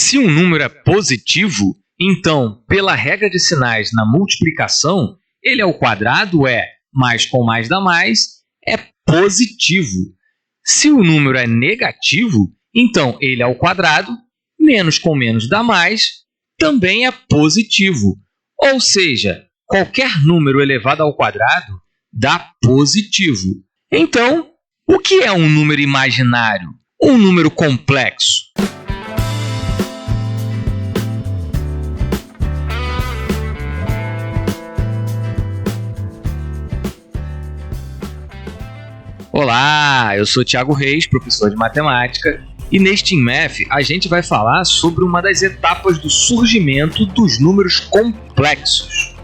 Se um número é positivo, então, pela regra de sinais na multiplicação, ele ao quadrado é mais com mais dá mais, é positivo. Se o número é negativo, então ele ao quadrado, menos com menos dá mais, também é positivo. Ou seja, qualquer número elevado ao quadrado dá positivo. Então, o que é um número imaginário? Um número complexo? Olá, eu sou Thiago Reis, professor de matemática, e neste InMath a gente vai falar sobre uma das etapas do surgimento dos números complexos.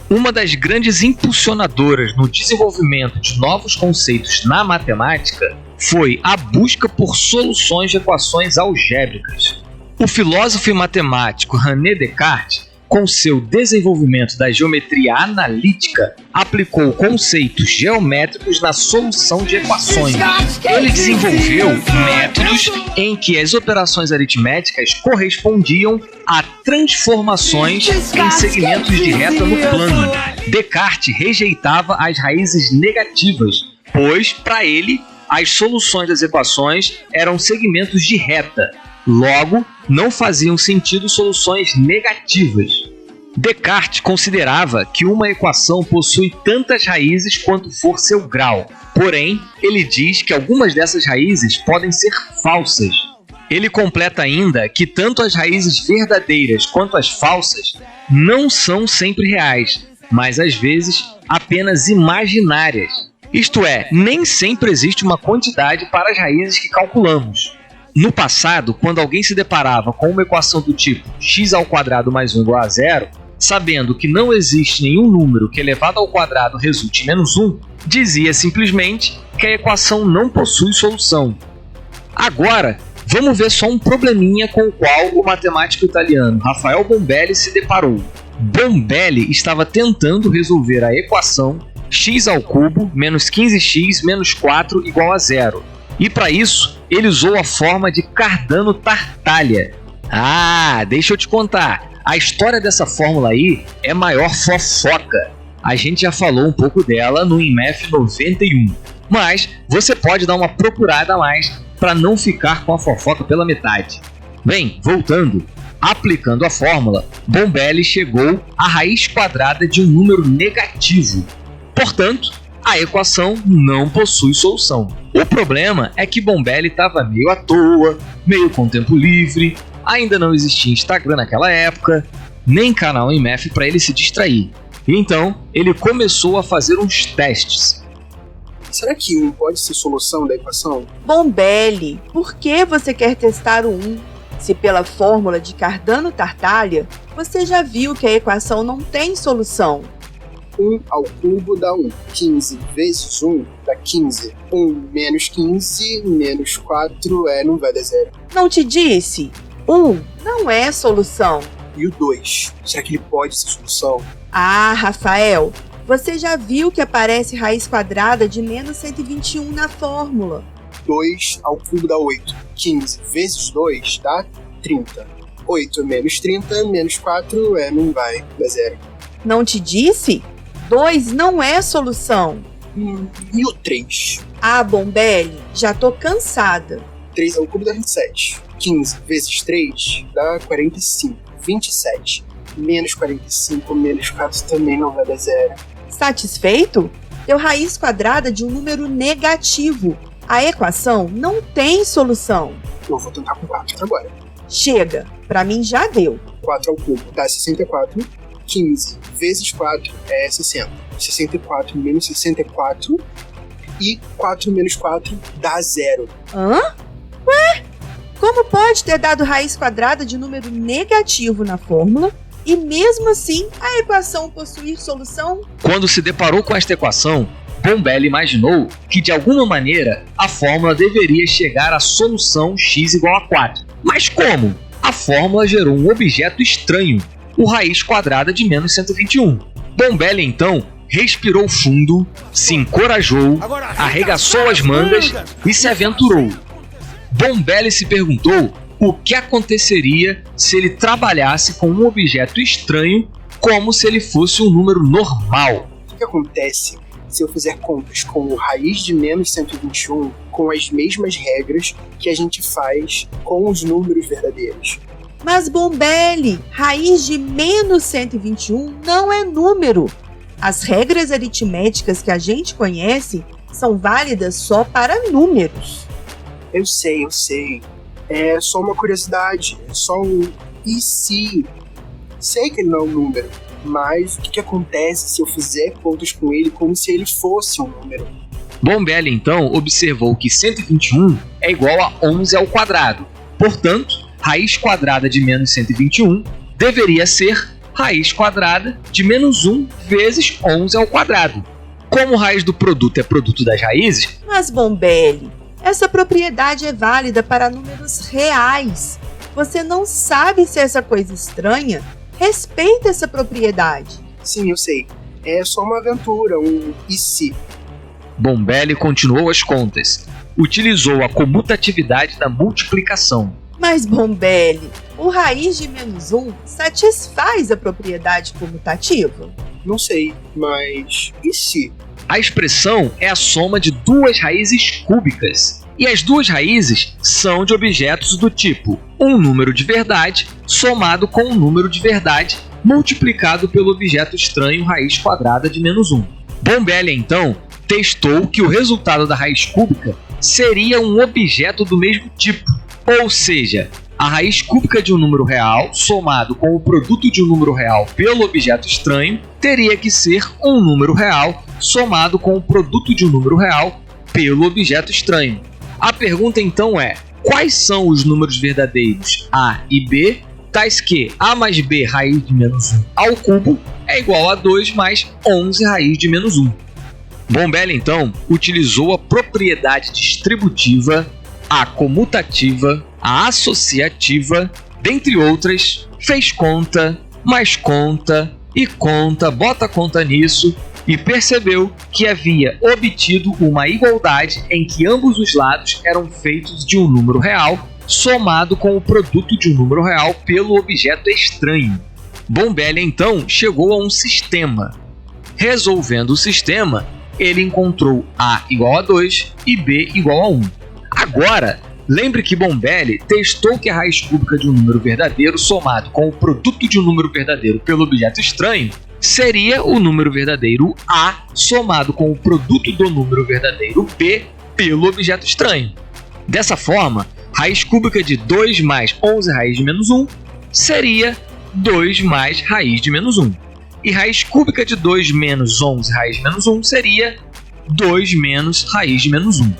Uma das grandes impulsionadoras no desenvolvimento de novos conceitos na matemática foi a busca por soluções de equações algébricas. O filósofo e matemático René Descartes, com seu desenvolvimento da geometria analítica, aplicou conceitos geométricos na solução de equações. Ele desenvolveu métodos em que as operações aritméticas correspondiam a transformações em segmentos de reta no plano. Descartes rejeitava as raízes negativas, pois, para ele, as soluções das equações eram segmentos de reta. Logo, não faziam sentido soluções negativas. Descartes considerava que uma equação possui tantas raízes quanto for seu grau. Porém, ele diz que algumas dessas raízes podem ser falsas. Ele completa ainda que tanto as raízes verdadeiras quanto as falsas não são sempre reais, mas às vezes apenas imaginárias. Isto é, nem sempre existe uma quantidade para as raízes que calculamos. No passado, quando alguém se deparava com uma equação do tipo x² mais 1 igual a zero, sabendo que não existe nenhum número que elevado ao quadrado resulte em menos 1, dizia simplesmente que a equação não possui solução. Agora, vamos ver só um probleminha com o qual o matemático italiano Rafael Bombelli se deparou. Bombelli estava tentando resolver a equação x³ menos 15x menos 4 igual a zero. E para isso, ele usou a forma de Cardano-Tartaglia. Ah, deixa eu te contar. A história dessa fórmula aí é maior fofoca. A gente já falou um pouco dela no InMath 91. Mas você pode dar uma procurada a mais para não ficar com a fofoca pela metade. Bem, voltando. Aplicando a fórmula, Bombelli chegou à raiz quadrada de um número negativo. Portanto, a equação não possui solução. O problema é que Bombelli estava meio à toa, meio com tempo livre, ainda não existia Instagram naquela época, nem canal InMath para ele se distrair. Então, ele começou a fazer uns testes. Será que 1 pode ser solução da equação? Bombelli, por que você quer testar o 1? Se pela fórmula de Cardano-Tartaglia, você já viu que a equação não tem solução. 1 ao cubo dá 1. 15 vezes 1 dá 15. 1 menos 15 menos 4 não vai dar zero. Não te disse? 1 não é solução. E o 2? Será que ele pode ser solução? Ah, Rafael, você já viu que aparece raiz quadrada de menos 121 na fórmula. 2 ao cubo dá 8. 15 vezes 2 dá 30. 8 menos 30 menos 4 não vai dar zero. Não te disse? 2 não é solução. E o 3? Ah, Bombelli, já tô cansada. 3 ao cubo dá 27. 15 vezes 3 dá 45. 27. Menos 45 menos 4 também não vai dar zero. Satisfeito? Deu raiz quadrada de um número negativo. A equação não tem solução. Eu vou tentar com 4 agora. Chega, pra mim já deu. 4 ao cubo dá 64. 15 vezes 4 é 60. 64 menos 64. E 4 menos 4 dá zero. Hã? Ué? Como pode ter dado raiz quadrada de número negativo na fórmula e mesmo assim a equação possuir solução? Quando se deparou com esta equação, Bombelli imaginou que de alguma maneira a fórmula deveria chegar à solução x igual a 4. Mas como? A fórmula gerou um objeto estranho, o raiz quadrada de menos 121. Bombelli então respirou fundo, se encorajou, arregaçou as mangas e se aventurou. Bombelli se perguntou o que aconteceria se ele trabalhasse com um objeto estranho como se ele fosse um número normal. O que acontece se eu fizer contas com raiz de menos 121 com as mesmas regras que a gente faz com os números verdadeiros? Mas, Bombelli, raiz de menos 121 não é número. As regras aritméticas que a gente conhece são válidas só para números. Eu sei. É só uma curiosidade, é só um e se. Sei que ele não é um número, mas o que acontece se eu fizer contas com ele como se ele fosse um número? Bombelli, então, observou que 121 é igual a 11 ao quadrado. Portanto, raiz quadrada de menos 121 deveria ser raiz quadrada de menos 1 vezes 11 ao quadrado. Como raiz do produto é produto das raízes... Mas, Bombelli, essa propriedade é válida para números reais. Você não sabe se é essa coisa estranha? Respeita essa propriedade. Sim, eu sei. É só uma aventura, um e se. Bombelli continuou as contas. Utilizou a comutatividade da multiplicação. Mas, Bombelli, o raiz de menos 1 satisfaz a propriedade comutativa? Não sei, mas e se? A expressão é a soma de duas raízes cúbicas. E as duas raízes são de objetos do tipo um número de verdade somado com um número de verdade multiplicado pelo objeto estranho raiz quadrada de menos 1. Bombelli, então, testou que o resultado da raiz cúbica seria um objeto do mesmo tipo, ou seja, a raiz cúbica de um número real somado com o produto de um número real pelo objeto estranho teria que ser um número real somado com o produto de um número real pelo objeto estranho. A pergunta então é: quais são os números verdadeiros A e B, tais que A mais B raiz de menos 1 ao cubo é igual a 2 mais 11 raiz de menos 1? Bombelli, então, utilizou a propriedade distributiva, a comutativa, a associativa, dentre outras, fez conta, mais conta, e conta, bota conta nisso, e percebeu que havia obtido uma igualdade em que ambos os lados eram feitos de um número real somado com o produto de um número real pelo objeto estranho. Bombelli, então, chegou a um sistema. Resolvendo o sistema, ele encontrou A igual a 2 e B igual a 1. Agora, lembre que Bombelli testou que a raiz cúbica de um número verdadeiro somado com o produto de um número verdadeiro pelo objeto estranho seria o número verdadeiro A somado com o produto do número verdadeiro B pelo objeto estranho. Dessa forma, raiz cúbica de 2 mais 11 raiz de menos 1 seria 2 mais raiz de menos 1. E raiz cúbica de 2 menos 11 raiz de menos 1 seria 2 menos raiz de menos 1.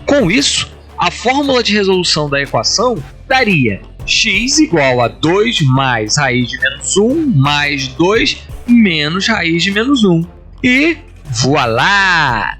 Com isso, a fórmula de resolução da equação daria x igual a 2 mais raiz de menos 1 mais 2 menos raiz de menos 1. E voilá!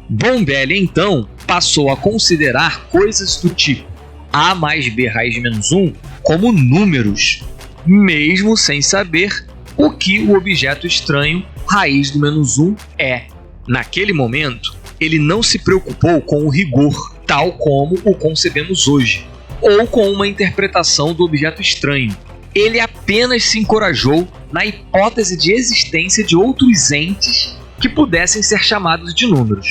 Bombelli, então, passou a considerar coisas do tipo a mais b raiz de menos 1 como números, mesmo sem saber o que o objeto estranho raiz do menos 1 é. Naquele momento, ele não se preocupou com o rigor, tal como o concebemos hoje, ou com uma interpretação do objeto estranho. Ele apenas se encorajou na hipótese de existência de outros entes que pudessem ser chamados de números.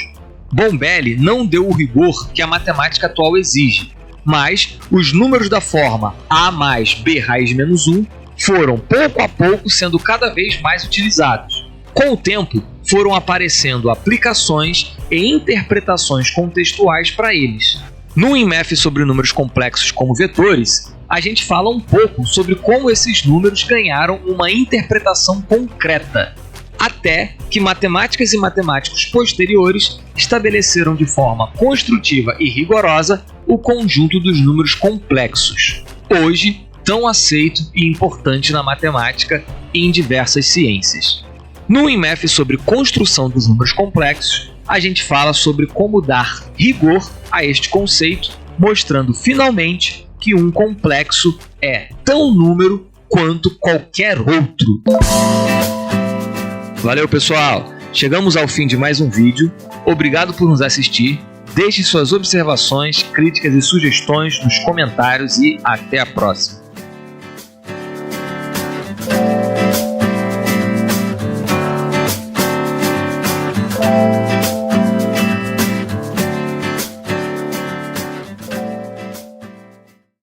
Bombelli não deu o rigor que a matemática atual exige, mas os números da forma a mais b raiz de menos 1 foram pouco a pouco sendo cada vez mais utilizados. Com o tempo, foram aparecendo aplicações e interpretações contextuais para eles. No INMEF sobre números complexos como vetores, a gente fala um pouco sobre como esses números ganharam uma interpretação concreta, até que matemáticas e matemáticos posteriores estabeleceram de forma construtiva e rigorosa o conjunto dos números complexos, hoje tão aceito e importante na matemática e em diversas ciências. No INMEF sobre construção dos números complexos, a gente fala sobre como dar rigor a este conceito, mostrando finalmente que um complexo é tão número quanto qualquer outro. Valeu, pessoal! Chegamos ao fim de mais um vídeo. Obrigado por nos assistir. Deixe suas observações, críticas e sugestões nos comentários e até a próxima.